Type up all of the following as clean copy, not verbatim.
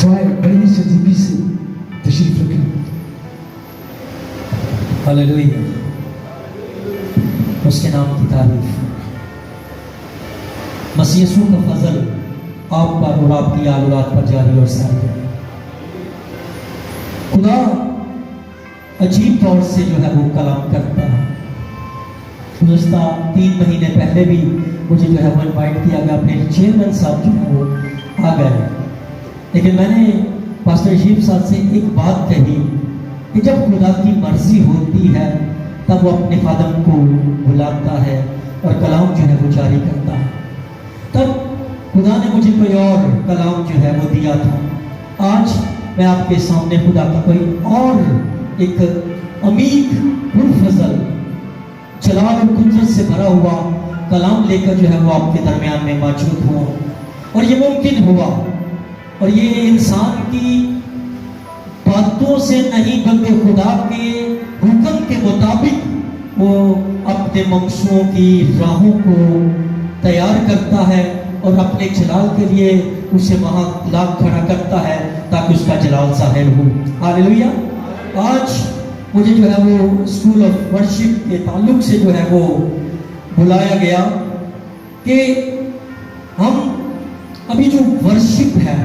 سوائے بڑی سجیبی سے تشریف رکھیں۔ ہاللیلویہ، اس کے نام کی تعریف۔ مسیح یسوع کا فضل آپ پر اور آپ کی آل اولاد پر جاری اور ساری ہے۔ خدا عجیب طور سے جو ہے وہ کلام کرتا ہے۔ گزشتہ 3 مہینے پہلے بھی مجھے جو ہے وہ انوائٹ کیا گیا، اپنے چیئرمین صاحب جو ہے وہ آ گئے، لیکن میں نے پاسٹر شیف صاحب سے ایک بات کہی کہ جب خدا کی مرضی ہوتی ہے تب وہ اپنے خادم کو بلاتا ہے اور کلام جو ہے وہ جاری کرتا ہے۔ تب خدا نے مجھے کوئی اور کلام جو ہے وہ دیا تھا۔ آج میں آپ کے سامنے خدا کا کوئی اور ایک عمیق پرفضل جلال اور قدرت سے بھرا ہوا کلام لے کر جو ہے وہ آپ کے درمیان میں موجود ہوا، اور یہ ممکن ہوا، اور یہ انسان کی باتوں سے نہیں بلکہ خدا کے حکم کے مطابق وہ اپنے منصوبوں کی راہوں کو تیار کرتا ہے اور اپنے جلال کے لیے اسے وہاں لا کھڑا کرتا ہے تاکہ اس کا جلال ظاہر ہو۔ ہاللیلویہ۔ آج مجھے جو ہے وہ اسکول آف ورشپ کے تعلق سے جو ہے وہ بلایا گیا کہ ہم ابھی جو ورشپ ہے،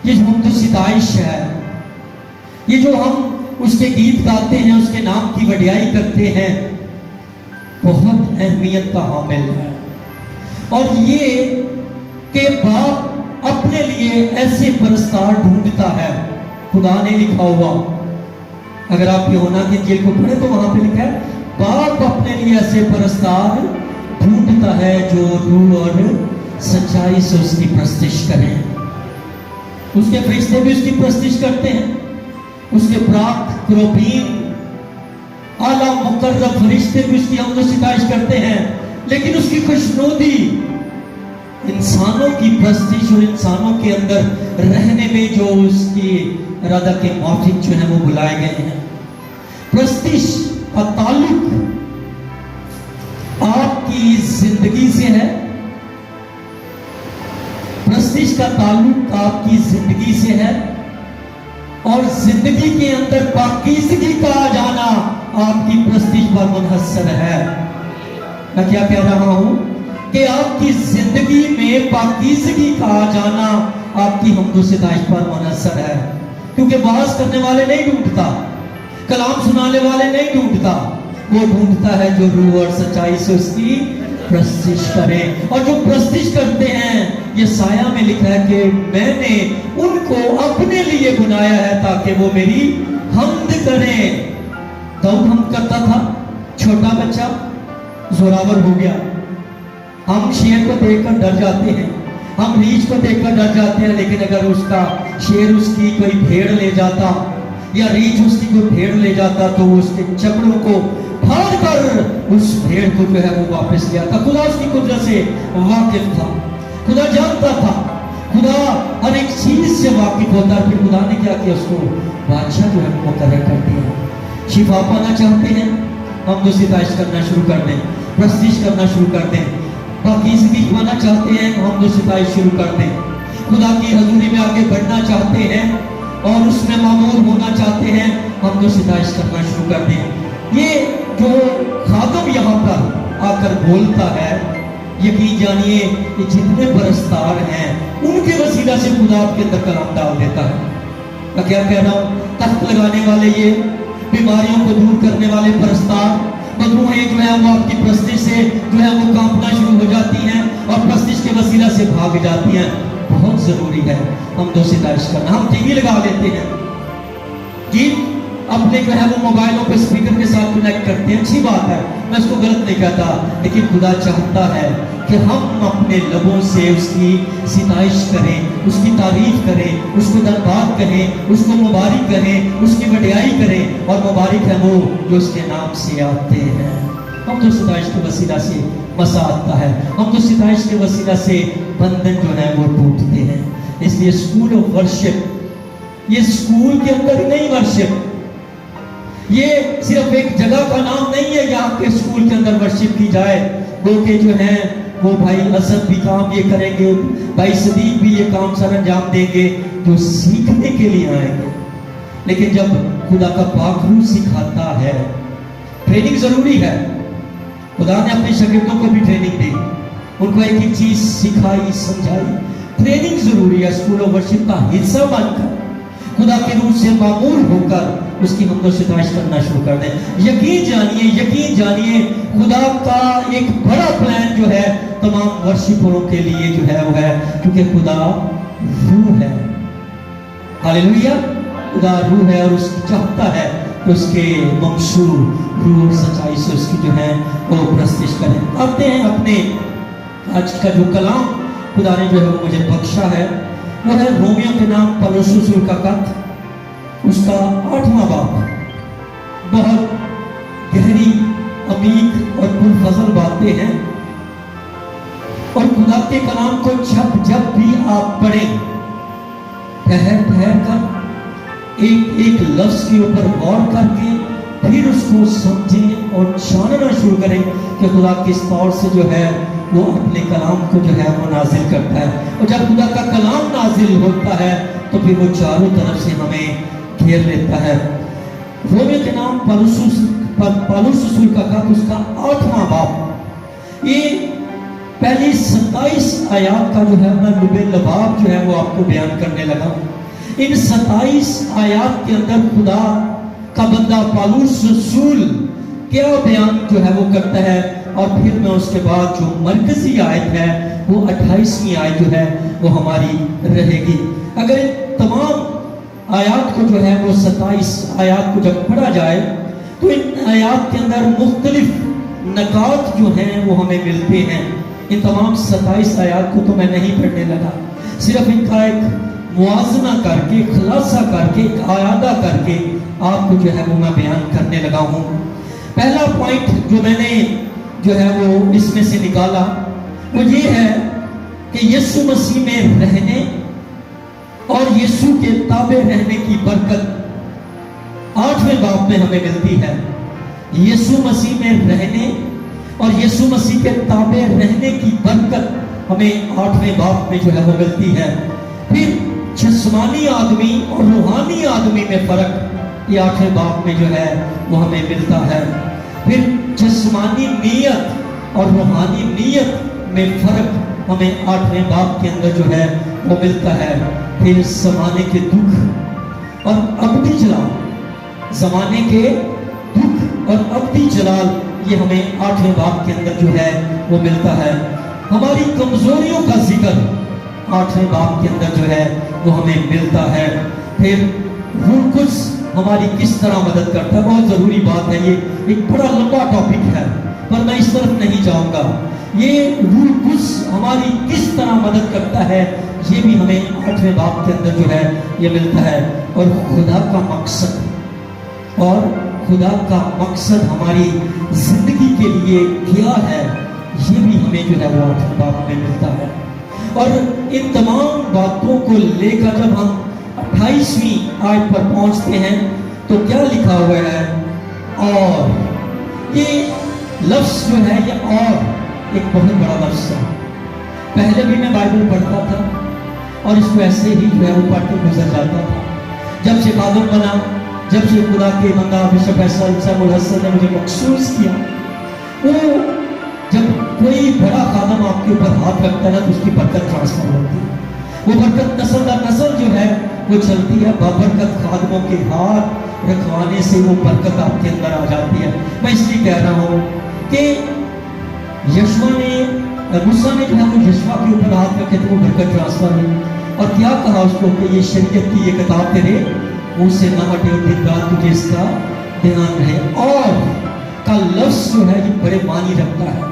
یہ جو حمد و ستائش ہے، یہ جو ہم اس کے گیت گاتے ہیں، اس کے نام کی وڈیائی کرتے ہیں، بہت اہمیت کا حامل ہے۔ اور یہ کہ باپ اپنے لیے ایسے پرستار ڈھونڈتا ہے۔ خدا نے لکھا ہوا، اگر آپ یوحنا کی انجیل کو پڑھیں تو وہاں پہ لکھا ہے، باپ اپنے لیے ایسے پرستار ڈھونڈتا ہے جو روح اور سچائی سے اس کی پرستش کریں۔ اس کے فرشتے بھی اس کی پرستش کرتے ہیں، اس کے پراق کروبین اعلیٰ مقرب فرشتے بھی اس کی حمد و ستائش کرتے ہیں، لیکن اس کی خوشنودی انسانوں کی پرستش اور انسانوں کے اندر رہنے میں جو اس کی ارادہ کے موافق جو ہے وہ بلائے گئے ہیں۔ پرستش کا تعلق آپ کی زندگی سے ہے، پرستش کا تعلق آپ کی زندگی سے ہے، اور زندگی کے اندر پاکیزگی کا آ جانا آپ کی پرستش پر منحصر ہے۔ میں کیا کہہ رہا ہوں کہ آپ کی زندگی میں پاکیزگی کا آ جانا آپ کی حمد و ستائش پر منحصر ہے، کیونکہ وعظ کرنے والے نہیں ڈھونڈتا، کلام سنانے والے نہیں ڈھونڈتا، وہ ڈھونڈتا ہے جو روح اور سچائی سے اس کی پرستش کریں۔ اور جو پرستش کرتے ہیں، یہ سایہ میں لکھا ہے کہ میں نے ان کو اپنے لیے بنایا ہے تاکہ وہ میری حمد کریں۔ داؤد حمد کرتا تھا، چھوٹا بچہ زوراور ہو گیا۔ ہم شیر کو دیکھ کر ڈر جاتے ہیں، ہم ریچھ کو دیکھ کر ڈر جاتے ہیں، لیکن اگر اس کا شیر اس کی کوئی بھیڑ لے جاتا یا ریچھ اس کی کوئی بھیڑ لے جاتا تو وہ اس کے چپڑوں کو پھاڑ کر اس بھیڑ کو جو ہے وہ واپس لے آتا۔ خدا اس کی قدرت سے واقف تھا، خدا جانتا تھا، خدا ہر ایک چیز سے واقف ہوتا ہے۔ پھر خدا نے کیا کیا، اس کو بادشاہ جو ہے مقرر کر دیا۔ شفا پانا چاہتے ہیں، حمد و ستائش کرنا شروع کر دیں، پرستش کرنا شروع کر دیں۔ پاکیزگی پانا چاہتے ہیں، حمد و ستائش شروع کر دیں۔ خدا کی حضوری میں آگے بڑھنا چاہتے ہیں اور اس میں معمول ہونا چاہتے ہیں، حمد و ستائش کرنا شروع کر دیں۔ یہ جو خادم یہاں پر آ کر بولتا ہے، یقین جانیے کہ جتنے پرستار ہیں ان کے وسیلہ سے خدا آپ کے اندر کلام ڈال دیتا ہے۔ میں کیا کہہ رہا ہوں، تخت لگانے والے، یہ بیماریوں کو دور کرنے والے پرستار، بدروہیں جو ہے وہ آپ کی پرستش سے جو ہے وہ کانپنا شروع ہو جاتی ہیں اور پرستش کے وسیلہ سے بھاگ جاتی ہیں۔ بہت ضروری ہے حمد و ستائش کرنا۔ ہم ٹی وی لگا لیتے ہیں، گیت اپنے جو ہے وہ موبائلوں پہ اسپیکر کے ساتھ کنیکٹ کرتے ہیں، اچھی بات ہے، میں اس کو غلط نہیں کہتا، لیکن خدا چاہتا ہے کہ ہم اپنے لبوں سے اس کی ستائش کریں، اس کی تعریف کریں، اس کو دربار کہیں، اس کو مبارک کہیں، اس کی وڈیائی کریں، اور مبارک ہے وہ جو اس کے نام سے آتے ہیں۔ حمد و ستائش کے وسیلہ سے مسا آتا ہے، حمد و ستائش کے وسیلہ سے بندھن جو ہے وہ ٹوٹتے ہیں۔ اس لیے اسکول آف ورشپ، یہ اسکول کے اندر نہیں ورشپ، یہ صرف ایک جگہ کا نام نہیں ہے یہاں کے اسکول کے اندر ورشپ کی جائے، وہ کہ جو ہیں وہ بھائی اسد بھی کام یہ کریں گے، بھائی صدیق بھی یہ کام سر انجام دیں گے، جو سیکھنے کے لیے آئیں گے، لیکن جب خدا کا پاک روح سکھاتا ہے، ٹریننگ ضروری ہے۔ خدا نے اپنے شاگردوں کو بھی ٹریننگ دی، ان کو ایک ایک چیز سکھائی سمجھائی۔ ٹریننگ ضروری ہے، اسکول آف ورشپ کا حصہ بن کر خدا کے روح سے معمور ہو کر اس کی حمد و ستائش کرنا شروع کر دیں۔ یقین جانیے خدا کا ایک بڑا پلان جو ہے تمام ورشپروں کے لیے جو ہے وہ ہے، کیونکہ خدا روح ہے۔ ہاللیلویا! خدا روح ہے اور اس چاہتا ہے کہ اس کے ممشور روح اور سچائی سے اس کی جو ہے وہ پرستش کریں۔ آتے ہیں اپنے آج کا جو کلام خدا نے جو ہے وہ مجھے بخشا ہے، وہ ہے رومیوں کے نام پولس رسول کا خط، اس کا 8واں باب۔ بہت گہری، عمیق اور پرفضل باتیں ہیں، اور خدا کے کلام کو جب بھی آپ پڑھیں، ٹھہر کر ایک لفظ کے اوپر غور کر کے پھر اس کو سمجھیں اور جاننا شروع کریں کہ خدا کس طور سے جو ہے وہ اپنے کلام کو جو ہے وہ نازل کرتا ہے۔ اور جب خدا کا کلام نازل ہوتا ہے تو پھر وہ چاروں طرف سے ہمیں گھیر لیتا ہے۔ رومیوں کے نام پولس رسول کا خط، اس کا 8واں باب، یہ پہلی 27 آیات کا جو ہے میں لبِ لباب جو ہے وہ آپ کو بیان کرنے لگا ہوں۔ ان 27 آیات کے اندر خدا کا بندہ پولس رسول کیا بیان جو ہے وہ کرتا ہے، اور پھر میں اس کے بعد جو مرکزی آیت ہے وہ 28ویں آیت جو ہے وہ ہماری رہے گی۔ اگر ان تمام آیات کو جو ہے وہ 27 آیات کو جب پڑھا جائے تو ان آیات کے اندر مختلف نکات جو ہیں وہ ہمیں ملتے ہیں۔ ان تمام 27 آیات کو تو میں نہیں پڑھنے لگا، صرف ان کا ایک موازنہ کر کے، خلاصہ کر کے، ایک اعادہ کر کے آپ کو جو ہے وہ میں بیان کرنے لگا ہوں۔ پہلا پوائنٹ جو میں نے جو ہے وہ اس میں سے نکالا وہ یہ ہے کہ یسوع مسیح میں رہنے اور یسوع کے تابع رہنے کی برکت 8ویں باب میں ہمیں ملتی ہے۔ یسوع مسیح میں رہنے اور یسوع مسیح کے تابع رہنے کی برکت ہمیں 8ویں باب میں جو ہے وہ ملتی ہے۔ پھر جسمانی آدمی اور روحانی آدمی میں فرق یہ 8ویں باب میں جو ہے وہ ہمیں ملتا ہے۔ پھر جسمانی نیت اور روحانی نیت میں فرق ہمیں 8ویں باب کے اندر جو ہے وہ ملتا ہے۔ پھر زمانے کے دکھ اور ابدی جلال، زمانے کے دکھ اور ابدی جلال یہ ہمیں 8ویں باب کے اندر جو ہے وہ ملتا ہے۔ ہماری کمزوریوں کا ذکر 8ویں باب کے اندر جو ہے وہ ہمیں ملتا ہے۔ پھر روح القدس ہماری کس طرح مدد کرتا ہے، بہت ضروری بات ہے، یہ ایک بڑا لمبا ٹاپک ہے پر میں اس طرف نہیں جاؤں گا۔ یہ روح القدس ہماری کس طرح مدد کرتا ہے یہ بھی ہمیں 8ویں باب کے اندر جو ہے یہ ملتا ہے۔ اور خدا کا مقصد ہماری زندگی کے لیے کیا ہے یہ بھی ہمیں جو ہے وہ 8ویں باب میں ملتا ہے۔ اور ان تمام باتوں کو لے کر جب ہم 28ویں آیت پر پہنچتے ہیں تو کیا لکھا ہوا ہے؟ اور یہ لفظ جو ہے یہ اور ایک بہت بڑا لفظ ہے۔ پہلے بھی میں بائبل پڑھتا تھا اور اس کو ایسے ہی جو ہے وہ پڑھ کے گزر جاتا تھا۔ جب سے خادم بنا، جب سے خدا کے بندہ بشپ ایسا صاحب الحسن نے مجھے مخصوص کیا، وہ جب کوئی بڑا خادم آپ کے اوپر ہاتھ رکھتا ہے تو اس کی برکت ٹرانسفر ہوتی ہے، وہ برکت نسل در نسل جو ہے وہ چلتی ہے۔ بابرکت خادموں کے ہاتھ رکھوانے سے وہ برکت آپ کے اندر آ جاتی ہے۔ میں اس لیے کہہ رہا ہوں کہ موسیٰ نے جو ہے وہ یشوع کے اوپر ہاتھ رکھے تو وہ برکت ٹرانسفر ہوئی، اور کیا کہا اس کو کہ یہ شریعت کی یہ کتاب تیرے منہ سے نہ ہٹے اور دن رات تجھے اس کا دھیان رہے۔ اور کا لفظ جو ہے یہ بڑے معنی رکھتا ہے۔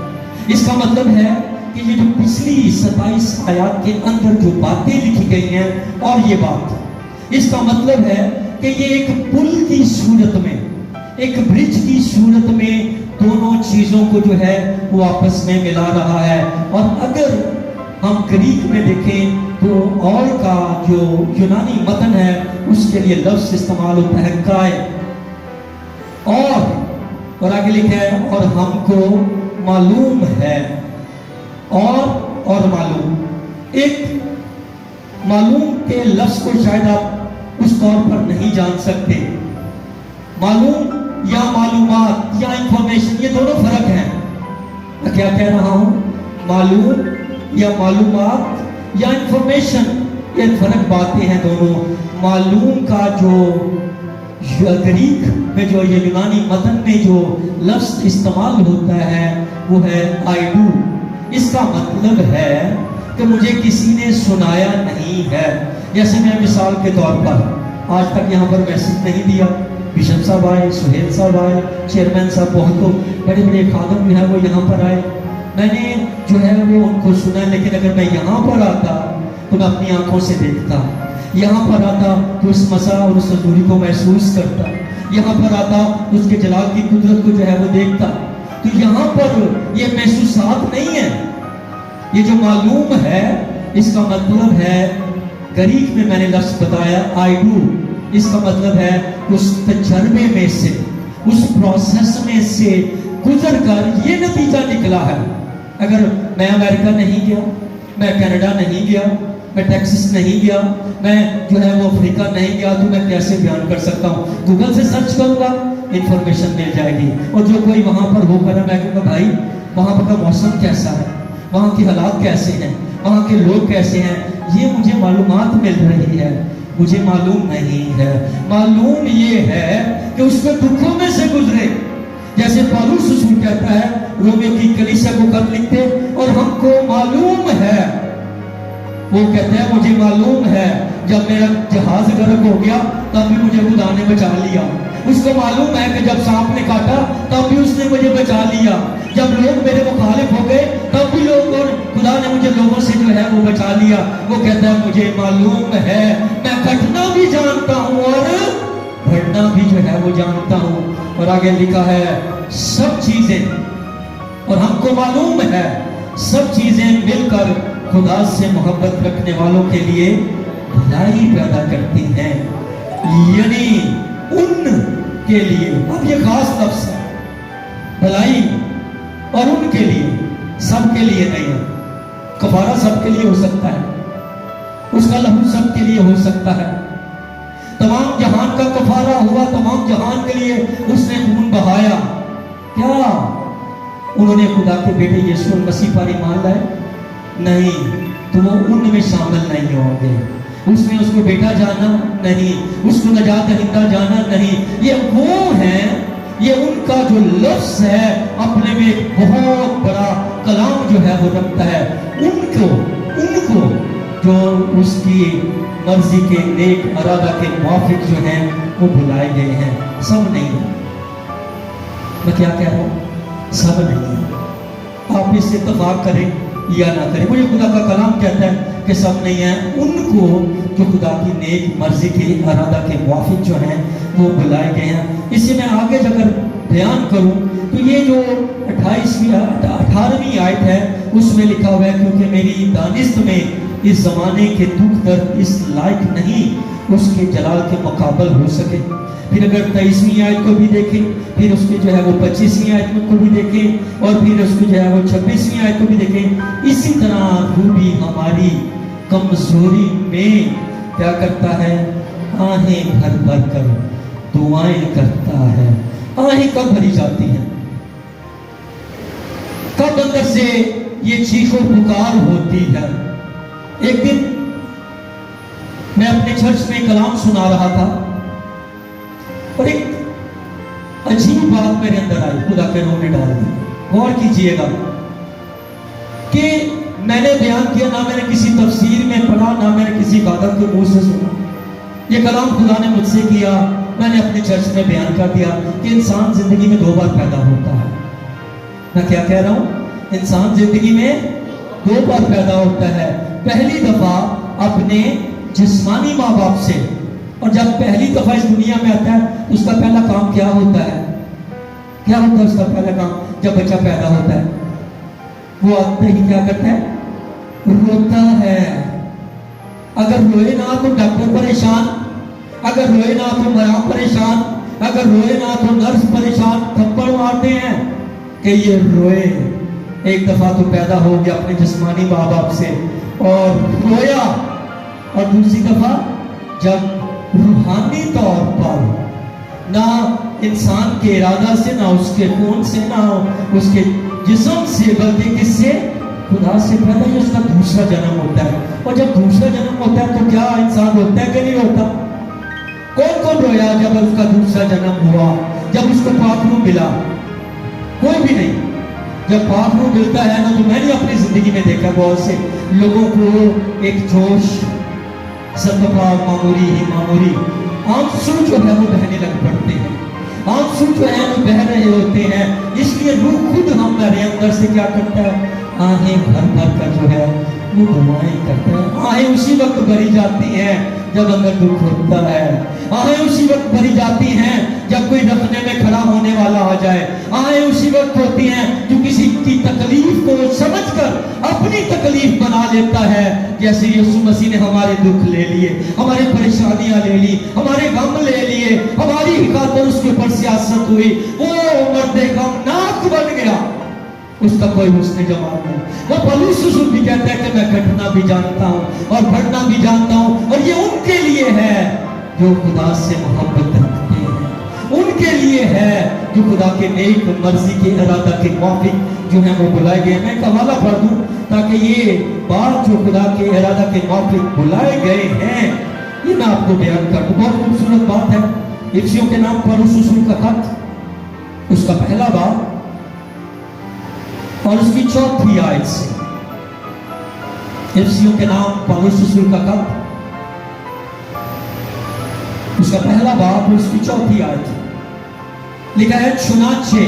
اس کا مطلب ہے کہ یہ جو پچھلی 27 آیات کے اندر جو باتیں لکھی گئی ہیں، اور یہ بات اس کا مطلب ہے کہ یہ ایک پل کی صورت میں، ایک برج کی صورت میں دونوں چیزوں کو جو ہے وہ آپس میں ملا رہا ہے۔ اور اگر ہم گریک میں دیکھیں تو اور کا جو یونانی متن ہے اس کے لیے لفظ استعمال ہوتا ہے کائے، اور آگے لکھا ہے اور ہم کو معلوم ہے، اور معلوم، ایک معلوم کے لفظ کو شاید آپ اس طور پر نہیں جان سکتے. معلوم یا معلومات یا انفارمیشن، یہ دونوں فرق ہیں. میں کیا کہہ رہا ہوں؟ معلوم یا معلومات یا انفارمیشن، یہ فرق باتیں ہیں دونوں. معلوم کا جو گریک میں جو یہ یونانی متن میں جو لفظ استعمال ہوتا ہے وہ ہے آئی ڈو. اس کا مطلب ہے کہ مجھے کسی نے سنایا نہیں ہے. جیسے میں مثال کے طور پر آج تک یہاں پر میسج نہیں دیا، بشپ صاحب آئے، سہیل صاحب آئے، چیئرمین صاحب، بہت بڑے بڑے خادم جو ہے وہ یہاں پر آئے، میں نے جو ہے وہ ان کو سنا. لیکن اگر میں یہاں پر آتا تو میں اپنی آنکھوں سے دیکھتا، یہاں پر آتا تو اس مسا اور اس حضوری کو محسوس کرتا، یہاں پر آتا تو اس کے جلال کی قدرت کو جو ہے وہ دیکھتا. تو یہاں پر یہ محسوسات نہیں ہے. یہ جو معلوم ہے اس کا مطلب ہے، گریک میں نے لفظ بتایا آئی ڈو، اس کا مطلب ہے اس تجربے میں سے، اس پروسیس میں سے گزر کر یہ نتیجہ نکلا ہے. اگر میں امریکہ نہیں گیا، میں کینیڈا نہیں گیا، میں ٹیکسس نہیں گیا، میں جو ہے وہ افریقہ نہیں گیا، تو میں کیسے بیان کر سکتا ہوں؟ گوگل سے سرچ کروں گا، انفارمیشن مل جائے گی. اور جو کوئی وہاں پر ہو کر میں کہوں گا بھائی وہاں پر کا موسم کیسا ہے، وہاں کے حالات کیسے ہیں، وہاں کے لوگ کیسے ہیں، یہ مجھے معلومات مل رہی ہے. مجھے معلوم نہیں ہے. معلوم یہ ہے کہ اس کے دکھوں میں سے گزرے. جیسے پالوس رسول کہتا ہے رومیو کی کلیسیا کو خط لکھتے، اور ہم کو معلوم ہے، وہ کہتے ہیں مجھے معلوم ہے جب میرا جہاز غرق ہو گیا تب بھی مجھے خدا نے بچا لیا. اس کو معلوم ہے کہ جب سانپ نے کاٹا تب بھی اس نے مجھے بچا لیا. جب لوگ میرے مخالف ہو گئے تب بھی خدا نے مجھے لوگوں سے جو ہے وہ بچا لیا. وہ کہتا ہے مجھے معلوم ہے، میں گھٹنا بھی جانتا ہوں اور بڑھنا بھی جو ہے وہ جانتا ہوں. اور آگے لکھا ہے سب چیزیں، اور ہم کو معلوم ہے سب چیزیں مل کر خدا سے محبت رکھنے والوں کے لیے بھلائی پیدا کرتی ہیں، یعنی ان کے لیے. اب یہ خاص لفظ ہے، بھلائی، اور ان کے لیے، سب کے لیے نہیں ہے. کفارہ سب کے لیے ہو سکتا ہے، اس کا لہو سب کے لیے ہو سکتا ہے. تمام جہان کا کفارہ ہوا، تمام جہان کے لیے اس نے خون بہایا. کیا انہوں نے خدا کے بیٹے یسوع مسیح پر ایمان لائے؟ نہیں، تو وہ ان میں شامل نہیں ہوں گے. اس نے اس کو بیٹا جانا نہیں، اس کو نجات دہندہ جانا نہیں. یہ وہ ہیں، یہ ان کا جو لفظ ہے اپنے میں ایک بہت بڑا کلام جو ہے وہ رکھتا ہے. ان کو جو اس کی مرضی کے نیک ارادہ کے موافق جو ہیں وہ بلائے گئے ہیں. سب نہیں ہیں. میں کیا کہہ رہا ہوں؟ سب نہیں ہیں. آپ اس سے اتفاق کریں یا نہ کریں، مجھے خدا کا کلام کہتا ہے کہ سب نہیں ہیں. ان کو جو خدا کی نیک مرضی کے ارادہ کے موافق جو ہیں وہ بلائے گئے ہیں. اس سے میں آگے اگر بیان کروں تو یہ جو 18ویں آیت ہے اس میں لکھا ہوا ہے کیونکہ میری دانست میں اس زمانے کے دکھ درد اس لائق نہیں اس کے جلال کے مقابل ہو سکے. پھر اگر 23ویں آیت کو بھی دیکھیں، پھر اس کے جو ہے وہ 25ویں آیت کو بھی دیکھیں، اور پھر اس کے جو ہے وہ 26ویں آیت کو بھی دیکھیں. اسی طرح وہ بھی ہماری کمزوری میں کیا کرتا ہے؟ آہیں بھر بھر کر دعائیں کرتا ہے. آہیں کب بھری جاتی ہیں؟ کب اندر سے یہ چیخ و پکار ہوتی ہے؟ ایک دن میں اپنے چرچ میں کلام سنا رہا تھا اور ایک عجیب بات میرے اندر آئی، خدا کے روح نے ڈال دی. غور کیجئے گا کہ میں نے بیان کیا، نہ میں نے کسی تفسیر میں پڑھا، نہ میں نے کسی قادر کے منہ سے سنا. یہ کلام خدا نے مجھ سے کیا، میں نے اپنے چرچ میں بیان کر دیا کہ انسان زندگی میں 2 بار پیدا ہوتا ہے. میں کیا کہہ رہا ہوں؟ انسان زندگی میں 2 بار پیدا ہوتا ہے. پہلی دفعہ اپنے جسمانی ماں باپ سے، اور جب پہلی دفعہ اس دنیا میں آتا ہے اس کا پہلا کام کیا ہوتا ہے؟ کیا ہوتا ہے اس کا پہلا کام جب بچہ پیدا ہوتا ہے؟ وہ آتے ہی کیا کرتا ہے؟ روتا ہے. اگر روئے نہ تو ڈاکٹر پریشان، اگر روئے نہ تو مراں پریشان، اگر روئے نہ تو نرس پریشان، تھپڑ مارتے ہیں کہ یہ روئے. ایک دفعہ تو پیدا ہو گیا اپنے جسمانی ماں باپ سے اور رویا، اور دوسری دفعہ جب روحانی طور پر نہ انسان کے ارادہ سے، نہ اس کے خون سے، نہ اس کے جسم سے، بلکہ کس سے؟ خدا سے پیدا، یہ اس کا دوسرا جنم ہوتا ہے۔ اور جب دوسرا جنم ہوتا ہے تو کیا انسان ہوتا ہے کہ نہیں ہوتا؟ کون کون رویا جب اس کا دوسرا جنم ہوا، جب اس کو پاک روح ملا؟ کوئی بھی نہیں۔ جب پاک روح ملتا ہے نا، تو میں نے اپنی زندگی میں دیکھا بہت سے لوگوں کو ایک جوش، سبقہ معمولی ہی معمولی، آنسو جو ہے وہ بہنے لگ پڑتے ہیں، آنسو جو ہے وہ بہ رہے ہوتے ہیں، اس لیے روح خود ہمارے اندر سے کیا کرتا ہے؟ آہیں بھر بھر کر جو ہے وہ دعائیں کرتا ہے۔ آہیں اسی وقت بھری جاتی ہیں جب اندر دکھ ہوتا ہے، آہیں اسی وقت بھری جاتی ہیں جب کوئی رکھنے میں کھڑا ہونے والا آ جائے، آہیں اسی وقت ہوتی ہیں جو کسی کی تکلیف کو سمجھ کر اپنی تکلیف بنا لیتا ہے، جیسے یسوع مسیح نے ہمارے دکھ لے لیے، ہمارے پریشانیاں لے لی، ہمارے غم لے لیے، ہماری خاطر اس کے اوپر سیاست ہوئی، وہ مرد غمناک بن گیا، اس کا کوئی حسن جمال نہیں۔ وہ پولس رسول بھی کہتا ہے کہ میں گھٹنا بھی جانتا ہوں اور بڑھنا بھی جانتا ہوں، اور یہ ان کے لیے ہے جو خدا سے محبت رکھتے ہیں، ان کے لیے ہے جو خدا کے نیک مرضی کے ارادہ کے موافق جو ہیں وہ بلائے گئے۔ میں ایک حوالہ پڑھ دوں تاکہ یہ بات جو خدا کے ارادہ کے موافق بلائے گئے ہیں یہ میں آپ کو بیان کر دوں۔ بہت خوبصورت بات ہے، افسیوں کے نام پولس رسول کا خط، اس کا پہلا باب اور اس کی 4 آیت سے، افسیوں کے نام پولس رسول کا خط، اس کا پہلا باب اور اس کی 4 آیت لکھا ہے، چنانچہ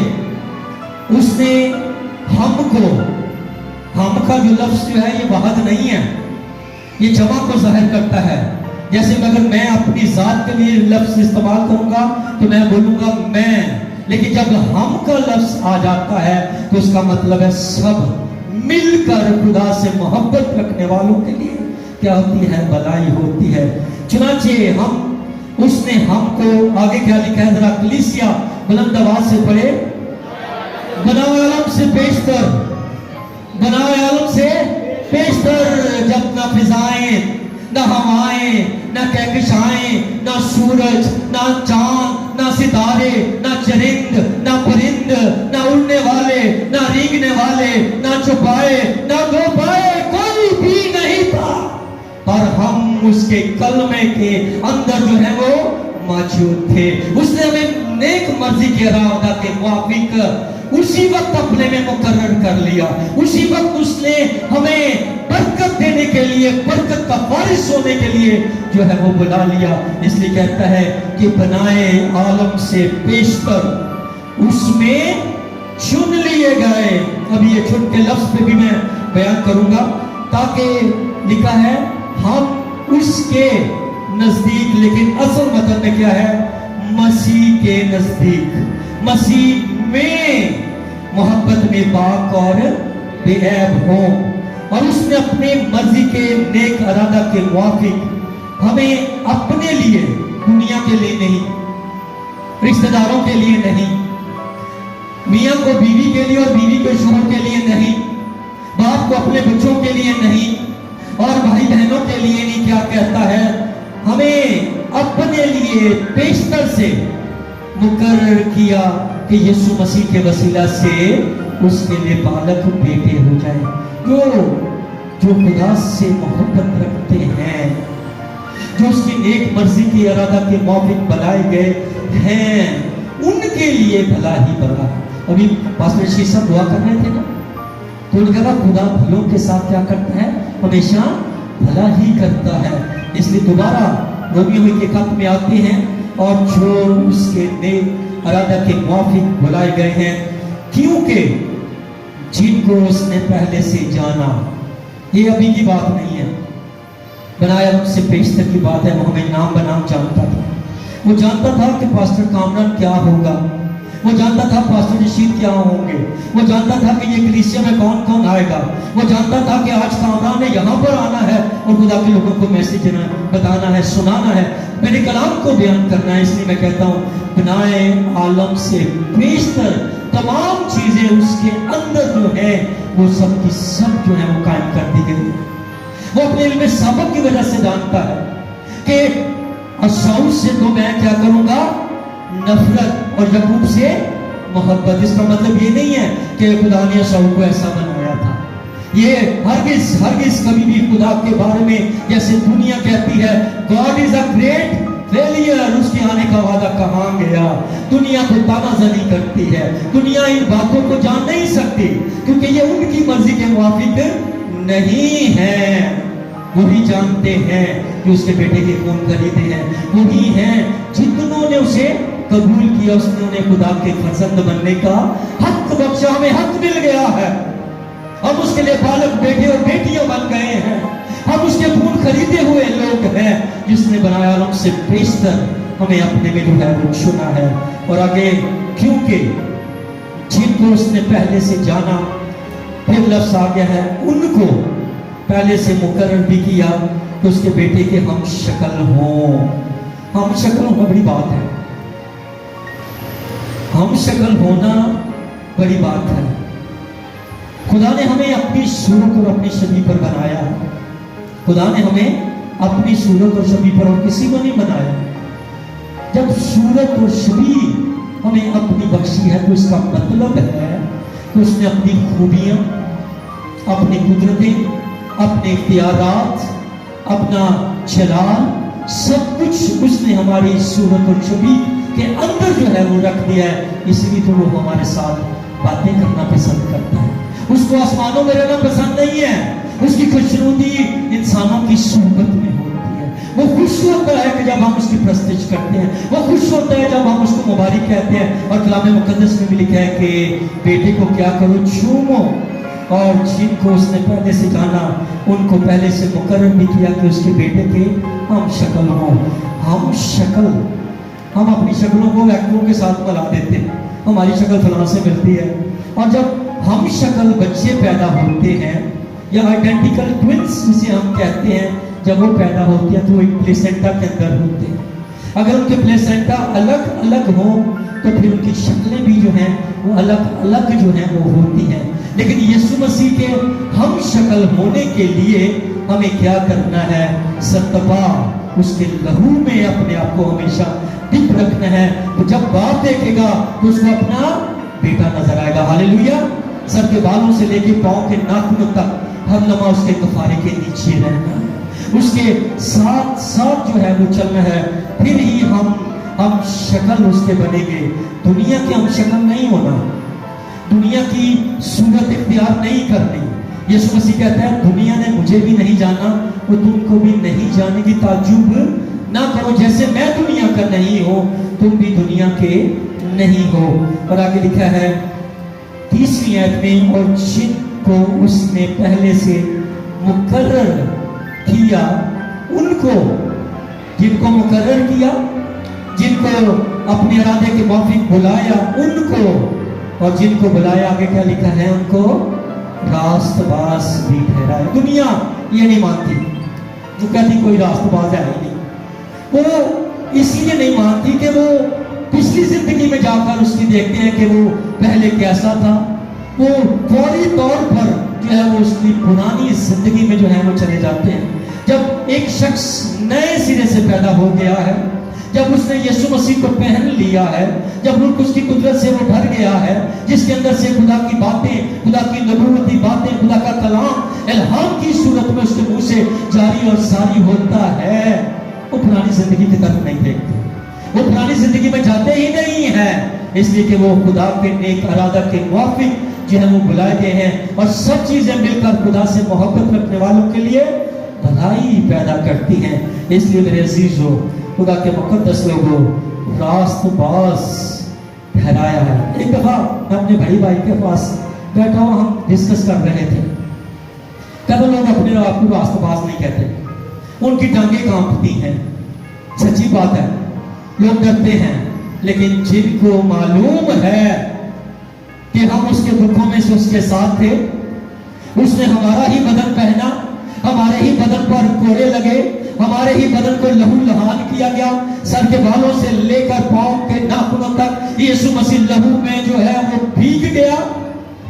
اس نے ہم کو، ہم کا جو لفظ جو ہے یہ واحد نہیں ہے، یہ جمع کو ظاہر کرتا ہے۔ جیسے اگر میں اپنی ذات کے لیے لفظ استعمال کروں گا تو میں بولوں گا میں، لیکن جب ہم کا لفظ آ جاتا ہے تو اس کا مطلب ہے سب مل کر خدا سے محبت رکھنے والوں کے لیے کیا ہوتی ہے؟ بھلائی ہوتی ہے۔ چنانچہ اس نے ہم کو، آگے کیا لکھا ہے ذرا کلیسیا بلند آواز سے پڑھے، بنائے عالم سے بیشتر، بنائے عالم سے بیشتر، جب نہ فضائیں، نہ ہوائیں، نہ کہکشائیں، نہ سورج، نہ چاند، نہ ستارے، نہ چرند، نہ پرند، نہ اڑنے والے، نہ رینگنے والے، نہ چھپائے، نہ دو پائے، کوئی بھی نہیں تھا، اور ہم اس کے کلمے کے اندر جو ہے وہ موجود تھے۔ اس نے ہمیں نیک مرضی کے ارادہ کے موافق اسی وقت اپنے میں مقرر کر لیا، اسی وقت اس نے ہمیں برکت دینے کے لیے، برکت کا وارث ہونے کے لیے جو ہے وہ بلا لیا۔ اس لیے کہتا ہے کہ بنائے عالم سے بیشتر اس میں چن لیے گئے۔ اب یہ چن کے لفظ پہ بھی میں بیان کروں گا، تاکہ لکھا ہے ہم اس کے نزدیک، لیکن اصل مطلب میں کیا ہے؟ مسیح کے نزدیک، مسیح میں محبت میں پاک اور بے عیب ہو، اور اس نے اپنے مرضی کے نیک ارادہ کے موافق ہمیں اپنے لیے، دنیا کے لیے نہیں، رشتہ داروں کے لیے نہیں، میاں کو بیوی کے لیے اور بیوی کو شوہر کے لیے نہیں، باپ کو اپنے بچوں کے لیے نہیں، اور بھائی بہنوں کے لیے نہیں، کیا کہتا ہے؟ ہمیں اپنے لیے بیشتر سے مقرر کیا کہ یسوع مسیح کے وسیلہ سے اس کے لیے بالغ بیٹے ہو جائیں، جو خدا سے محبت رکھتے ہیں، جو اس کی نیک مرضی کی ارادہ کے موافق بنائے گئے ہیں، ان کے لیے بھلا ہی بھلا۔ ابھی پاسٹر شیخ صاحب دعا کر رہے تھے نا، تو ان کہا خدا بھلوں کے ساتھ کیا کرتا ہے؟ ہمیشہ بھلا ہی کرتا ہے۔ اس لیے دوبارہ رومیو کے خط میں آتے ہیں، اور جو اس کے نیک ارادہ کے موافق بلائے گئے ہیں، کیونکہ جن کو اس نے پہلے سے جانا، یہ ابھی کی بات نہیں ہے، بنایا اس سے بیشتر کی بات ہے، وہ ہمیں نام بنام جانتا تھا، وہ جانتا تھا کہ پاسٹر کامران کیا ہوگا، وہ جانتا تھا پاسٹر رشید کیا ہوں گے، وہ جانتا تھا کہ یہ کلیسیا میں کون کون آئے گا، وہ جانتا تھا کہ آج کامران نے یہاں پر آنا ہے اور خدا کے لوگوں کو میسج بتانا ہے، سنانا ہے، میرے کلام کو بیان کرنا ہے۔ اس لیے میں کہتا ہوں بنائے عالم سے بیشتر تمام چیزیں اس کے اندر جو ہے وہ سب کی سب جو ہے وہ قائم کر دی گئی، وہ اپنے علم سابق کی وجہ سے جانتا ہے کہ عیساؤ سے تو میں کیا کروں گا؟ نفرت، اور یعقوب سے محبت۔ اس کا مطلب یہ نہیں ہے کہ خدا نے عیساؤ کو ایسا بنایا تھا۔ یہ ہرگز کبھی بھی خدا کے بارے میں جیسے دنیا کہتی ہے God is a great failure، اس کے آنے کا وعدہ کہاں گیا؟ دنیا کو تانا زنی کرتی ہے، دنیا ان باتوں کو جان نہیں سکتی کیونکہ یہ ان کی مرضی کے موافق نہیں ہے۔ وہی جانتے ہیں جو اس کے بیٹے کے خون خریدے ہیں، وہی ہیں جتنوں نے اسے قبول کیا، اس نے انہیں خدا کے فرزند بننے کا حق بخشا۔ ہمیں حق مل گیا ہے، ہم اس کے لیے بالغ بیٹے اور بیٹیاں بن گئے ہیں، ہم اس کے خون خریدے ہوئے لوگ ہیں جس نے بنایا اور ہم سے بیشتر ہمیں اپنے میں جو ہے وہ چنا ہے۔ اور آگے کیونکہ جن کو اس نے پہلے سے جانا، پھر لفظ آ گیا ہے ان کو پہلے سے مقرر بھی کیا کہ اس کے بیٹے کے ہم شکل ہوں۔ ہم شکل ہونا بڑی بات ہے، ہم شکل ہونا بڑی بات ہے۔ خدا نے ہمیں اپنی صورت اور اپنی شبیہ پر بنایا، خدا نے ہمیں اپنی صورت اور شبیہ پر، اور کسی کو نہیں بنایا۔ جب صورت اور شبیہ ہمیں اپنی بخشی ہے تو اس کا مطلب ہے کہ اس نے اپنی خوبیاں، اپنی قدرتیں، اپنے اختیارات، اپنا جلال، سب کچھ اس نے ہماری صورت اور شبیہ کے اندر جو ہے وہ رکھ دیا ہے۔ اس لیے تو وہ ہمارے ساتھ باتیں کرنا پسند کرتا ہے۔ اس کو آسمانوں میں رہنا پسند نہیں ہے، اس کی خوشنودی انسانوں کی صحبت میں ہوتی ہے۔ وہ خوش ہوتا ہے کہ جب ہم اس کی پرستش کرتے ہیں، وہ خوش ہوتا ہے جب ہم اس کو مبارک کہتے ہیں۔ اور کلام مقدس میں بھی لکھا ہے کہ بیٹے کو کیا کرو؟ چومو۔ اور جن کو اس نے پہلے سے جانا ان کو پہلے سے مقرر بھی کیا کہ اس کے بیٹے کے ہم شکل ہوں۔ ہم شکل، ہم اپنی شکلوں کو ایکٹروں کے ساتھ ملا دیتے ہیں، ہماری شکل فلاں سے ملتی ہے۔ اور جب ہم شکل بچے پیدا ہوتے ہیں یا آئیڈینٹیکل ٹوینس جسے ہم کہتے ہیں، جب وہ پیدا ہوتے ہیں تو وہ ایک پلیسنٹا کے اندر ہوتے ہیں۔ اگر ان کے پلیسنٹا الگ الگ ہوں تو پھر ان کی شکلیں بھی جو ہیں وہ الگ الگ جو ہیں وہ ہوتی ہیں۔ لیکن یسوع مسیح کے ہم شکل ہونے کے لیے ہمیں کیا کرنا ہے؟ ستبا، اس کے لہو میں اپنے آپ کو ہمیشہ ڈپ رکھنا ہے۔ تو جب باپ دیکھے گا تو اس کو اپنا بیٹا نظر آئے گا۔ ہاللیلویا۔ سر کے بالوں سے لے کے پاؤں کے ناخنوں تک ہر لمحہ اس کے کفارے کے نیچے رہنا ہے، اس کے ساتھ ساتھ جو ہے وہ چلنا ہے، پھر ہی ہم شکل اس کے بنے گے۔ دنیا کے ہم شکل نہیں ہونا، دنیا کی صورت اختیار نہیں کرنی۔ یسوع مسیح کہتا ہے دنیا نے مجھے بھی نہیں جانا، وہ تم کو بھی نہیں جانے کی تعجب نہ کرو، جیسے میں دنیا کا نہیں ہوں تم بھی دنیا کے نہیں ہو۔ اور آگے لکھا ہے 30ویں آیت میں، اور جن کو اس نے پہلے سے مقرر کیا ان کو، جن کو مقرر کیا، جن کو اپنے ارادے کے موافق بلایا ان کو، اور جن کو بلایا آگے کیا لکھا ہے؟ ان کو راست باز بھی ٹھہرایا۔ دنیا یہ نہیں مانتی، جو کہتی کوئی راست باز ہے ہی نہیں، وہ اس لیے نہیں مانتی کہ وہ پچھلی زندگی میں جا کر اس کی دیکھتے ہیں کہ وہ پہلے کیسا تھا، وہ فوری طور پر جو ہے وہ اس کی پرانی زندگی میں جو ہے وہ چلے جاتے ہیں۔ جب ایک شخص نئے سرے سے پیدا ہو گیا ہے، جب اس نے یسوع مسیح کو پہن لیا ہے، جب روح اس کی قدرت سے وہ بھر گیا ہے، جس کے اندر سے خدا کی باتیں، خدا کی نبوتی باتیں، خدا کا کلام الہام کی صورت میں اس کے منہ سے جاری اور ساری ہوتا ہے، وہ پرانی زندگی کی طرف نہیں دیکھتے، وہ پرانی زندگی میں جاتے ہی نہیں ہیں، اس لیے کہ وہ خدا کے نیک ارادہ کے موافق جو ہے وہ بلائے گئے ہیں، اور سب چیزیں مل کر خدا سے محبت رکھنے والوں کے لیے بھلائی پیدا کرتی ہیں۔ اس لیے میرے عزیزو، خدا کے مقدس لوگوں، راست باز ٹھہرایا ہے۔ ایک دفعہ میں اپنے بڑی بھائی کے پاس بیٹھا ہوں، ہم ڈسکس کر رہے تھے، کبھی لوگ اپنے آپ کو راست باز نہیں کہتے، ان کی ٹانگیں کانپتی ہیں، سچی بات ہے، لوگ ڈرتے ہیں، لیکن جن کو معلوم ہے کہ ہم اس کے دکھوں میں سے اس کے ساتھ تھے، اس نے ہمارا ہی بدن پہنا، ہمارے ہی بدن پر کوڑے لگے، ہمارے ہی بدن کو لہو لہان کیا گیا، سر کے بالوں سے لے کر پاؤں کے ناخنوں تک یسوع مسیح لہو میں جو ہے وہ بھیگ گیا،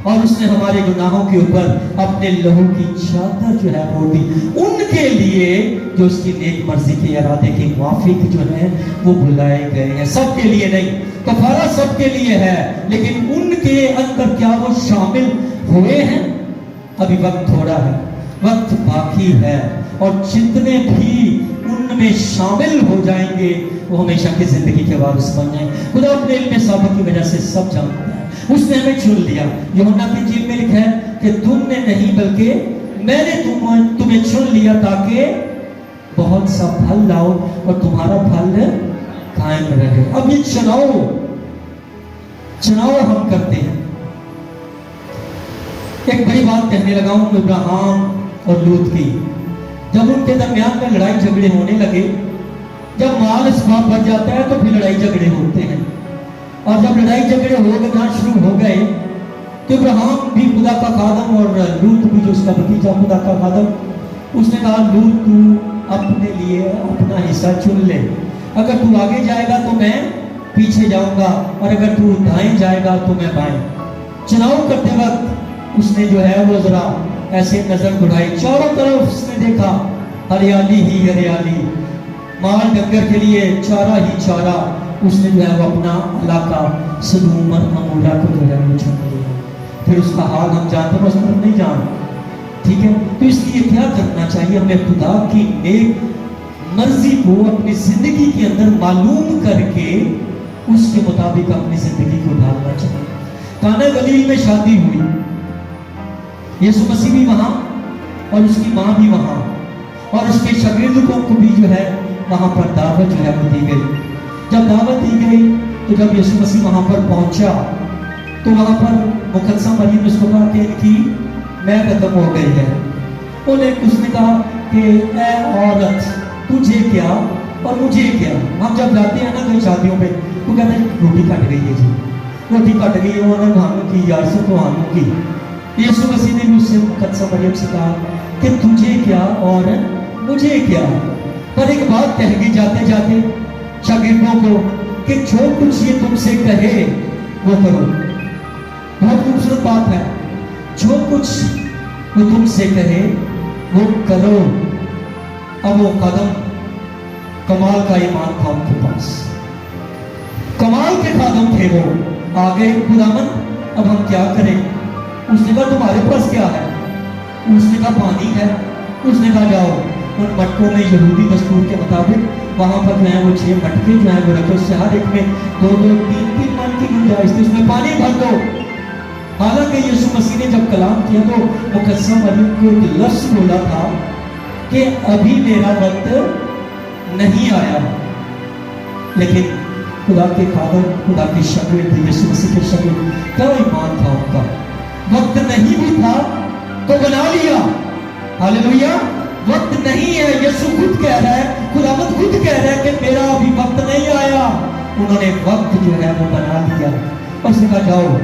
اور اس نے ہمارے گناہوں کے اوپر اپنے لہو کی چادر جو ہے وہ دی، ان کے لیے جو اس کی نیک مرضی کے ارادے کے موافق جو ہے وہ بلائے گئے ہیں۔ سب کے لیے نہیں، کفارہ سب کے لیے ہے، لیکن ان کے اندر کیا وہ شامل ہوئے ہیں؟ ابھی وقت تھوڑا ہے، وقت باقی ہے، اور جتنے بھی ان میں شامل ہو جائیں گے وہ ہمیشہ کی زندگی کے وارث بن جائیں۔ خدا اپنے علم سابق کی وجہ سے سب جانتا ہے، اس نے ہمیں چن لیا۔ یوحنا کی انجیل میں لکھا ہے کہ تم نے نہیں بلکہ میں نے تمہیں چن لیا تاکہ بہت سا پھل لاؤ اور تمہارا پھل قائم رہے۔ اب یہ چناؤ ہم کرتے ہیں۔ ایک بڑی بات کہنے لگا ہوں ابراہیم اور لوط کی۔ جب ان کے درمیان میں لڑائی جھگڑے ہونے لگے، جب مال اسباب بڑھ جاتا ہے تو پھر لڑائی جھگڑے ہوتے ہیں، اور جب لڑائی جھگڑے ہونا شروع ہو گئے تو ابراہیم بھی خدا کا خادم اور لوط بھی جو اس کا بھتیجا خدا کا خادم، اس نے کہا لوط تو اپنے لیے اپنا حصہ چن لے، اگر تو آگے جائے گا تو میں پیچھے جاؤں گا، اور اگر تو دائیں جائے گا تو میں بائیں۔ چناؤ کرتے وقت اس نے جو ہے وہ ذرا ایسے نظر گھڑائی، چاروں طرف اس نے دیکھا ہریالی ہی ہریالی، مال ڈنگر کے لیے چارہ ہی چارہ۔ اس نے جو ہے وہ اپنا علاقہ سدوم اور عمورہ کو جو ہے وہ چن لیا۔ پھر اس کا حال ہم جانتے ہیں، اس طرف نہیں جانتے، ٹھیک ہے؟ تو اس لیے کیا کرنا چاہیے؟ ہمیں خدا کی نیک مرضی کو اپنی زندگی کے اندر معلوم کر کے اس کے مطابق اپنی زندگی کو ڈھالنا چاہیے۔ کانا گلیل میں شادی ہوئی، یسوع مسیح بھی وہاں اور اس کی ماں بھی وہاں، اور اس کے شاگردوں کو بھی جو ہے وہاں پر دعوت جو ہے وہ دی گئی۔ جب دعوت دی گئی تو جب یسوع مسیح وہاں پر پہنچا تو وہاں پر مقدسہ مریم اس کو کہا کہ ان کی میں ختم ہو گئی ہے۔ اس نے کہا کہ اے عورت تجھے کیا اور مجھے کیا؟ ہم جب جاتے ہیں نا کئی شادیوں پہ تو کہتے ہیں روٹی کٹ گئی ہے جی، روٹی کٹ گئی ہے، انہوں نے بھانوں کی یار سے تو ہانوں کی۔ یسوع مسیح نے بھی اس سے مقدسہ مریم سے کہا کہ تجھے کیا اور مجھے کیا؟ پر ایک بات کہہ گی جاتے جاتے شاگردوں کو کہ جو کچھ یہ تم سے کہے وہ کرو۔ بہت خوبصورت بات ہے، جو کچھ وہ تم سے کہے وہ کرو۔ اب وہ قدم کمال کا ایمان تھا ان کے پاس، کمال کے قدم تھے، وہ آگے خداوند اب ہم کیا کریں؟ اس نے کہا تمہارے پاس کیا ہے؟ اس نے کہا پانی ہے۔ اس نے کہا جاؤ ان مٹکوں میں یہودی دستور کے مطابق وہاں پر جو ہے وہ 6 مٹکے جو ہے وہ رکھو، اس سے ہر ایک میں 2-2 3-3 من کی گنجائش تھی، اس میں پانی بھر دو۔ حالانکہ یسوع مسیح نے جب کلام کیا تو مقدسہ مریم کو ایک لفظ بولا تھا کہ ابھی میرا وقت نہیں آیا، لیکن خدا کے خادم، خدا کی شاگرد تھے، یسوع مسیح کے شاگرد، کیا ایمان تھا ان کا؟ وقت نہیں بھی تھا تو بنا لیا۔ ہاللیلویہ! وقت نہیں ہے، یسوع خود کہہ رہا ہے، خداوند خود کہہ رہا ہے کہ میرا ابھی وقت نہیں آیا۔ انہوں نے وقت جو ہے وہ بنا لیا، اور اس نے کہا جاؤ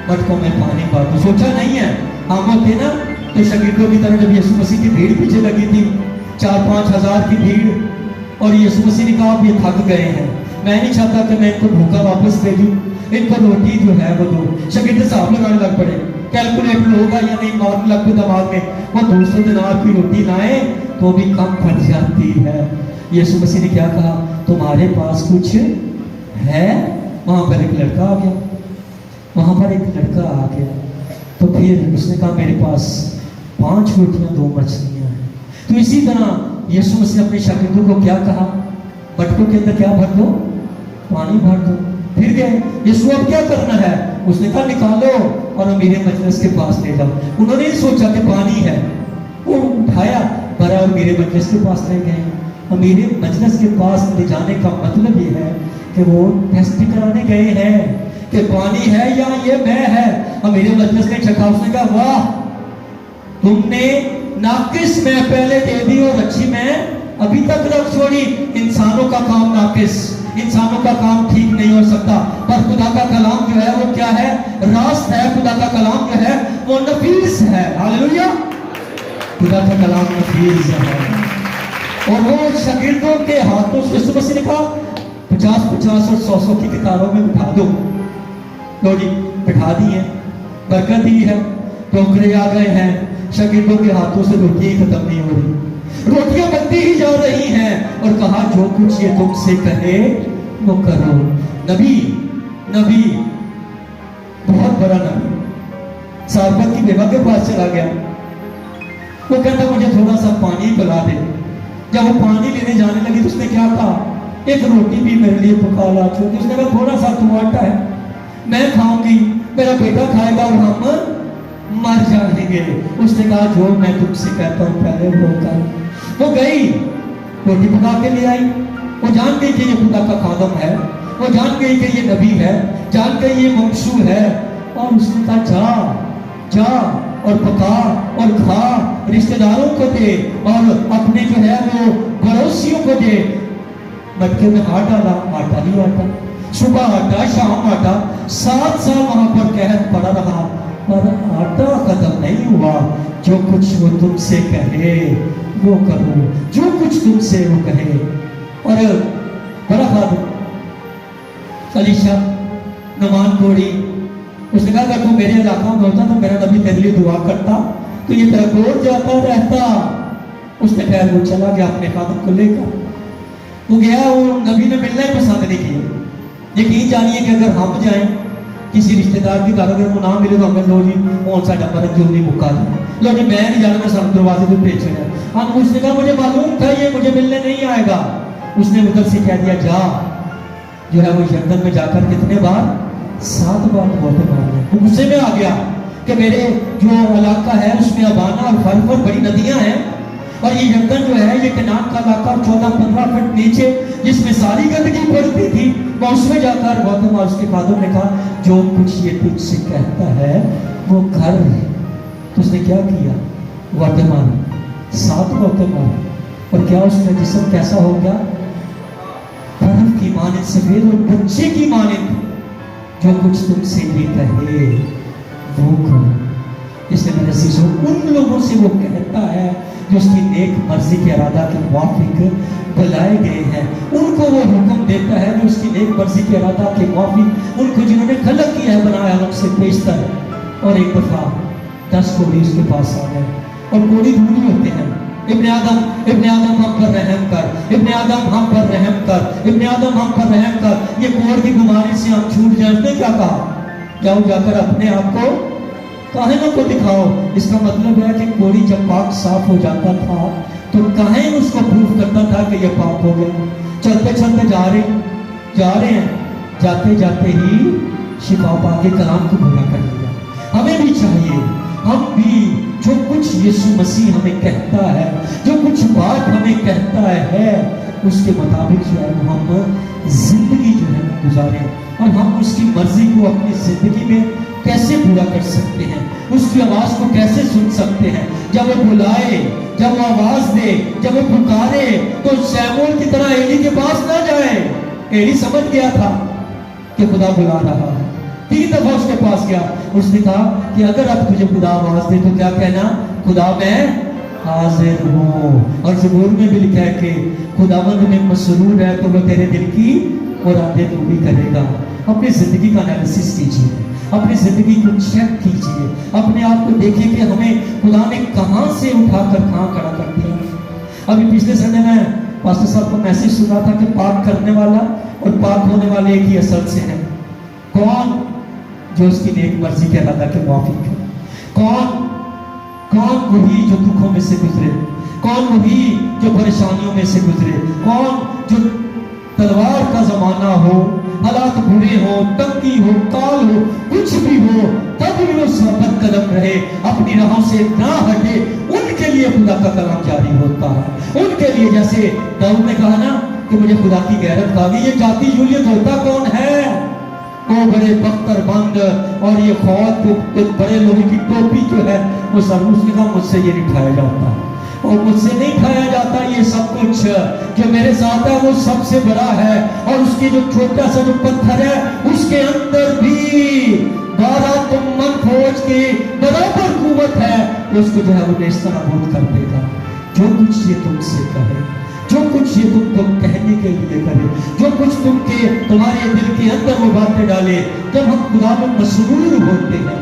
مٹکوں میں پانی پا دو۔ سوچا نہیں ہے، ہم ہوتے نا تو شاگردوں کی طرح جب یسوع مسیح کی بھیڑ پیچھے لگی تھی، 4-5 ہزار کی بھیڑ، اور یسوع مسیح نے کہا آپ یہ تھک گئے ہیں، میں نہیں چاہتا کہ میں ان کو بھوکا واپس بھیجوں، ان کو روٹی جو ہے وہ دو۔ شاگرد صاحب لگانے لگ پڑے، کیلکولیٹر ہوگا یا نہیں بات لگ پہ دماغ میں، وہ 200 دینار کی روٹی لائیں تو بھی کم پڑ جاتی ہے۔ یسوع مسیح نے کیا کہا؟ تمہارے پاس کچھ ہے؟ وہاں پر ایک لڑکا آ گیا، وہاں پر ایک لڑکا آ گیا تو پھر اس نے کہا میرے پاس 5 روٹیاں 2 مچھلیاں ہیں۔ تو اسی طرح یسوع مسیح نے اپنے شاگردوں کو کیا کہا؟ مٹکوں کے اندر کیا بھر دو؟ پانی بھر دو۔ پھر گئے، یسوع اب کیا کرنا ہے؟ اس نے کہا نکالو اور میرے مجلس کے پاس لے جاؤ۔ انہوں نے سوچا کہ پانی ہے، وہ اٹھایا بھرا اور میرے مجلس کے پاس لے گئے۔ اور میرے مجلس کے پاس لے جانے کا مطلب یہ ہے کہ وہ ٹیسٹ کرانے گئے ہیں کہ پانی ہے یا یہ میں ہے۔ اور میرے مجلس نے چکھا، اس نے کہا واہ تم نے ناقص میں پہلے دے دی اور اچھی میں ابھی تک رکھ چھوڑی۔ انسانوں کا کام ناقص، انسانوں کا کام ٹھیک نہیں ہو سکتا، پر خدا کا کلام جو ہے وہ کیا ہے؟ راست ہے۔ خدا کا کلام جو ہے وہ نفیس ہے۔ ہاللیلویہ! خدا کا کلام نفیس ہے۔ اور وہ شاگردوں کے ہاتھوں سے یسوع مسیح نے کہا 50-50 اور 100-100 کی کتابوں میں بٹھا دو۔ لو جی بٹھا دی ہیں، برکت دی ہے, ٹوکرے آ گئے ہیں, شاگردوں کے ہاتھوں سے روٹی ہی ختم نہیں ہو رہی, روٹیاں بنتی ہی جا رہی ہیں, اور کہا جو کچھ یہ تم سے کہے وہ کرو. نبی بہت بڑا نبی ساربت کی بیوہ کے پاس چلا گیا. وہ کہتا مجھے تھوڑا سا پانی پلا دے. جب وہ پانی لینے جانے لگی تو اس نے کیا کہا, ایک روٹی بھی میرے لیے پکا لا چھوٹی. اس نے کہا تھوڑا سا تو آٹا ہے, میں کھاؤں گی, میرا بیٹا کھائے گا اور ہم مر جائیں گے. اس نے کہا جو میں تم سے کہتا ہوں پہلے وہ کر. وہ گئی, روٹی پکا کے لے آئی. وہ جان گئی کہ یہ خدا کا خادم ہے, وہ جان گئی کہ یہ نبی ہے, جان گئی یہ ممشور ہے, اور اس نے کہا جا اور پکا اور کھا, رشتہ داروں کو دے اور اپنے جو ہے وہ پڑوسیوں کو دے. مٹکے میں ہاتھ ڈالا, آٹا نہیں آٹا, صبح آٹا شام آٹا. 7 سال وہاں پر قحط پڑا رہا پر آٹا ختم نہیں ہوا. جو کچھ وہ تم سے کہے وہ کرو, جو کچھ تم سے وہ کہے. اور بڑا خادم علیشا نعمان کوڑی, اس نے کہا اگر تو میرے علاقہ میں ہوتا تو میرا نبی تیرے لیے دعا کرتا تو یہ تیرا گور جاتا رہتا. اس نے خیر وہ چلا گیا اپنے خادم کو لے کر. وہ گیا, وہ نبی نے ملنا ہی پسند نہیں کیا. یقین جانیے کہ اگر ہم جائیں کسی رشتہ دار کی گھر, اگر وہ نہ ملے تو ہمیں لو جی کون سا ڈبر جلدی مکا دیں, لو جی میں نہیں جانا, میں سب دروازے پہ بھیج رہا. ہم اس نے کہا مجھے معلوم تھا یہ مجھے ملنے نہیں آئے گا. اس نے ادھر سے کہہ دیا جا, جو ہے وہ یردن میں جا کر کتنے بار 7 بار بہت مارنا. وہ غصے میں آ گیا کہ میرے جو علاقہ ہے اس میں ابانا اور فرفر بڑی ندیاں ہیں, اور یہ یردن جو ہے یہ کنان کا علاقہ 14-15 فٹ نیچے جس میں ساری گندگی پڑتی تھی, وہ اس میں جا کر گوتم اور اس کے خادم نے کہا جو کچھ یہ تجھ سے کہتا ہے وہ کر. تو اس نے کیا کیا, غوطے مارے, 7 غوطے مارے. اور کیا اس کا جسم کیسا ہو گیا, برف کی مانند سفید اور بچے کی مانند. جو کچھ تم سے یہ کہے وہ کرو. اس لیے میرے عزیزوں ان لوگوں سے وہ کہتا ہے جو اس کی نیک مرضی کے ارادہ کے موافق بلائے گئے ہیں. ان کو وہ حکم دیتا ہے جو اس کی نیک مرضی کے ارادہ کے موافق, ان کو جنہوں نے خلق کیا ہے بنایا ان سے بیشتر. اور ایک دفعہ 10 کوڑی اس کے پاس آ گئے, اور کوڑی دھوڑی ہوتے ہیں, ابن آدم ہم پر رحم کر, ابن آدم ہم پر رحم کر, ابن آدم ہم پر رحم کر, یہ کوڑ کی بیماری سے ہم چھوٹ جائیں. اس نے کیا کہا, جاؤ جا کر اپنے آپ کو کاہنوں کو دکھاؤ. اس کا مطلب ہے کہ کوڑی جب پاک صاف ہو جاتا تھا تو کاہن اس کو پروف کرتا تھا کہ یہ پاک ہو گیا. چلتے چلتے جا رہے ہیں, جاتے جاتے ہی شفا پا کے کلام کو پورا کر لیا. ہمیں بھی چاہیے, ہم بھی جو کچھ یسوع مسیح ہمیں کہتا ہے, جو کچھ بات ہمیں کہتا ہے, اس کے مطابق جو ہے ہم زندگی جو ہے گزاریں, اور ہم اس کی مرضی کو اپنی زندگی میں کیسے پورا کر سکتے ہیں, اس کی آواز کو کیسے سن سکتے ہیں. جب وہ بلائے, جب وہ آواز دے, جب وہ پکارے تو شیمول کی طرح ایلی کے پاس نہ جائے. ایلی سمجھ گیا تھا کہ خدا بلا رہا ہے. 3 دفعہ اس کے پاس گیا. اس نے کہا کہ اگر اب تجھے خدا آواز دے تو کیا کہنا, خدا میں حاضر ہوں. اور زبور میں بھی لکھا ہے کہ خداوند میں مسرور ہے تو وہ تیرے دل کی مرادیں پوری کرے گا. اپنی زندگی کا انالیسس کیجیے, اپنی زندگی کو چیک کیجیے, اپنے آپ کو دیکھیں کہ ہمیں خدا نے کہاں سے اٹھا کر کہاں کھڑا کر دیا. ابھی پچھلے سنڈے میں پاسٹر صاحب کو میسج سنا تھا کہ پاک کرنے والا اور پاک ہونے والے ایک ہی اصل سے ہیں. کون, جو اس کی نیک مرضی کے ارادہ کے موافق ہے. کون وہی جو دکھوں میں سے گزرے, کون وہی جو پریشانیوں میں سے گزرے, کون جو تلوار کا زمانہ ہو, حالات برے ہو, تنگی ہو, کال ہو, کچھ بھی ہو, تب بھی وہ ثابت قدم رہے, اپنی راہوں سے نہ ہٹے. ان کے لیے خدا کا کلام جاری ہوتا ہے. ان کے لیے جیسے داؤد نے کہا نا کہ مجھے خدا کی غیرت آ گئی. یہ جاتی جولیت ہوتا کون ہے, وہ بڑے بختر بند اور یہ خوات بڑے لوگوں کی ٹوپی جو ہے وہ سر. اس نے کہا مجھ سے یہ نہیں کھایا جاتا, اور مجھ سے نہیں کھایا جاتا. یہ سب کچھ جو میرے ساتھ ہے وہ سب سے بڑا ہے, اور اس کی جو چھوٹا سا جو پتھر ہے اس کے اندر بھی 12 من فوج کی برابر قوت ہے. اس کو جو ہے وہ اس طرح بول کر دے گا. جو کچھ یہ تم سے کہے, جو کچھ یہ تم کہنے کے لیے کرے, جو کچھ تمہارے دل کے اندر وہ باتیں ڈالے. جب ہم خدا میں مسرور ہوتے ہیں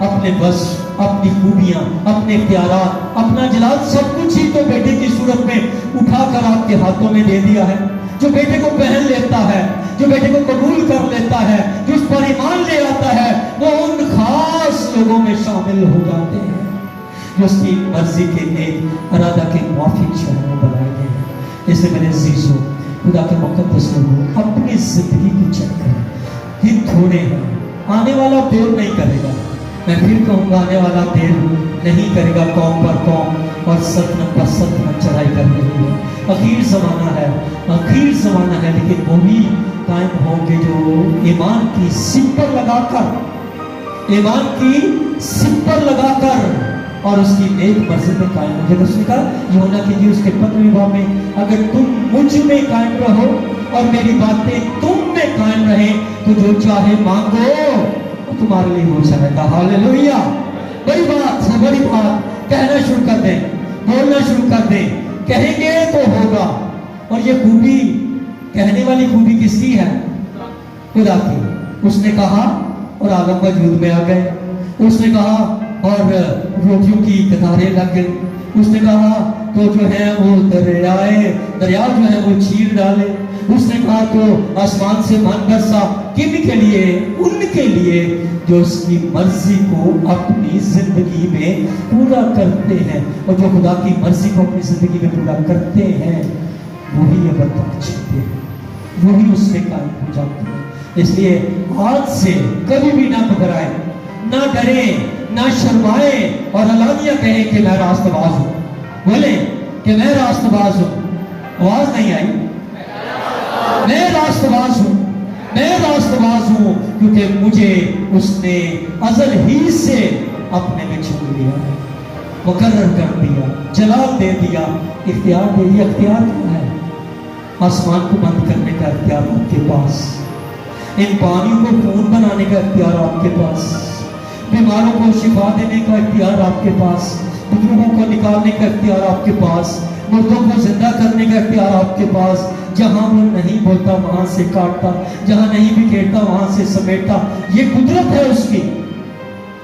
اپنے بس، اپنی خوبیاں، اپنے اختیارات، اپنا جلال، سب کچھ ہی تو بیٹے کی صورت میں اٹھا کر آپ کے ہاتھوں میں دے دیا ہے. جو بیٹے کو پہن لیتا ہے، جو بیٹے کو قبول کر لیتا ہے، جو اس پر ایمان لے آتا ہے، وہ ان خاص لوگوں میں شامل ہو جاتے ہیں جو اس کی مرضی کے ایک ارادہ کے موافق شہروں بنائے گئے ہیں. اس لیے میرے عزیزوں، خدا کے مقدس لوگوں، اپنی زندگی کو چیک کریں. دن تھوڑے ہیں، آنے والا دیر نہیں کرے گا. میں پھر کہوں گا، آنے والا دیر نہیں کرے گا. قوم پر قوم اور سلطنت پر سلطنت چڑھائی کر رہی ہے. اخیر زمانہ ہے، اخیر زمانہ ہے، لیکن وہ بھی قائم ہوں گے جو ایمان کی سم پر لگا کر، ایمان کی سم پر لگا کر اور اس کی نیک مرضی میں قائم ہوں گے. اس نے کہا یوحنا کی اس کے 15ویں باب میں، اگر تم مجھ میں قائم رہو اور میری باتیں تم میں قائم رہیں تو جو چاہے مانگو وہ تمہارے لیے ہو جائے گا. ہاللیلویہ. بڑی بات ہے، بڑی بات. کہنا شروع کر دیں، بولنا شروع کر دیں، کہیں گے تو ہوگا. اور یہ خوبی، کہنے والی خوبی کس کی ہے؟ خدا کی. اس نے کہا اور عالم وجود میں آ گئے. اس نے کہا اور روٹیوں کی قطاریں لگ گئی. اس نے کہا تو جو ہے وہ دریا جو ہے وہ چیر ڈالے. اس نے کہا تو آسمان سے من برسا. کن کے لیے؟ ان کے لیے جو اس کی مرضی کو اپنی زندگی میں پورا کرتے ہیں. اور جو خدا کی مرضی کو اپنی زندگی میں پورا کرتے ہیں وہی ابد تک چلتے ہیں، وہی اس میں قائم ہو جاتے ہیں. اس لیے آج سے کبھی بھی نہ گھبرائیں، نہ ڈریں، نہ شرمائیں اور علانیہ کہیں کہ میں راست باز ہوں. بولیں کہ میں راست باز ہوں. آواز نہیں آئی؟ میں راست باز ہوں، میں راست باز ہوں، کیونکہ مجھے اس نے ازل ہی سے اپنے میں چن لیا، مقرر کر دیا، جلال دے دیا، اختیار دے دیا. اختیار کیا ہے؟ آسمان کو بند کرنے کا اختیار آپ کے پاس، ان پانیوں کو خون بنانے کا اختیار آپ کے پاس، بیماروں کو شفا دینے کا اختیار آپ کے پاس، بزرگوں کو نکالنے کا اختیار آپ کے پاس، مردوں کو زندہ کرنے کا اختیار آپ کے پاس. جہاں وہ نہیں بولتا وہاں سے کاٹتا، جہاں نہیں بکھیرتا وہاں سے سمیٹتا. یہ قدرت ہے اس کی.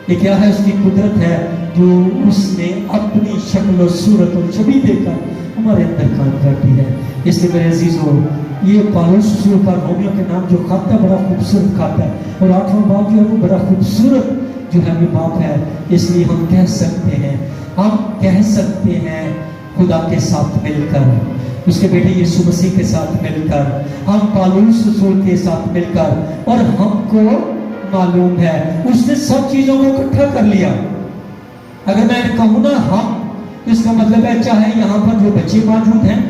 یہ کیا ہے؟ اس کی قدرت ہے جو اس نے اپنی شکل و صورت اور چھوی دے کر ہمارے اندر کام کرتی ہے. اس لیے میرے عزیزوں، یہ پالوس رسول کا رومیو کے نام جو خط ہے بڑا خوبصورت خط ہے، اور 8واں باب جو ہے وہ بڑا خوبصورت جو ہے وہ باب ہے. اس لیے ہم کہہ سکتے ہیں، ہم کہہ سکتے ہیں خدا کے ساتھ مل کر، اس کے بیٹے یسوع مسیح کے ساتھ مل کر، ہم پالوس رسول کے ساتھ مل کر، اور ہم کو معلوم ہے اس نے سب چیزوں کو اکٹھا کر لیا. اگر میں کہوں نا ہم، اس کا مطلب ہے چاہے یہاں پر جو بچے موجود ہیں،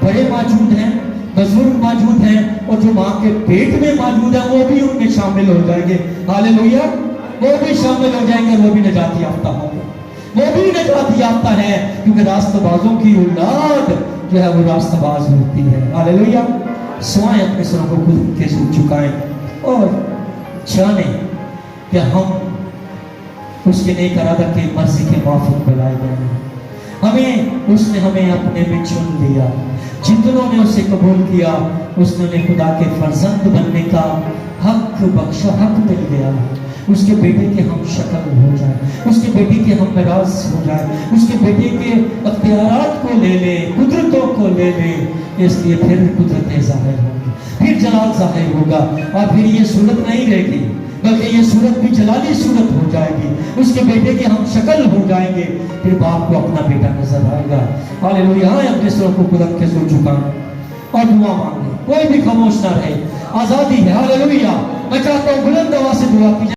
بڑے موجود ہیں، بزرگ موجود ہیں، اور جو ماں کے پیٹ میں موجود ہیں وہ بھی ان میں شامل ہو جائیں گے. ہاللیلویہ. وہ بھی شامل ہو جائیں گے، وہ بھی نجات یافتہ ہوں گے، وہ بھی نجات یافتہ ہے، کیونکہ راستہ بازوں کی اولاد جو ہے وہ راستہ باز ہوتی ہے. ہاللیلویہ. سوائیں اپنے سروں کو خود کے سو چکائیں اور جانیں کہ ہم اس کے نیک ارادہ کی مرضی کے موافق بلائے گئے ہیں. اس نے ہمیں اپنے میں چن لیا. جتنوں نے اسے قبول کیا اس نے انہیں خدا کے فرزند بننے کا حق بخشا، حق مل گیا. اس کے بیٹے کے ہم شکل ہو جائیں، اس کے بیٹے کے ہم میراث ہو جائیں، اس کے بیٹے کے اختیارات کو لے لیں، قدرتوں کو لے لیں. اس لیے پھر قدرتیں ظاہر ہوں گی، پھر جلال ظاہر ہوگا، اور پھر یہ صورت نہیں رہے گی بلکہ یہ صورت بھی جلالی صورت ہو جائے گی. اس کے بیٹے کے ہم شکل ہو جائیں گے، پھر باپ کو اپنا بیٹا نظر آئے گا. ہاللیلویہ. اپنے سروں کو قدرت کے سو جھکائیں اور دعا مانگیں. کوئی بھی خاموش نہ رہے، آزادی ہے. ہاللیلویہ. میں چاہتا ہوں بلند آواز سے دعا کی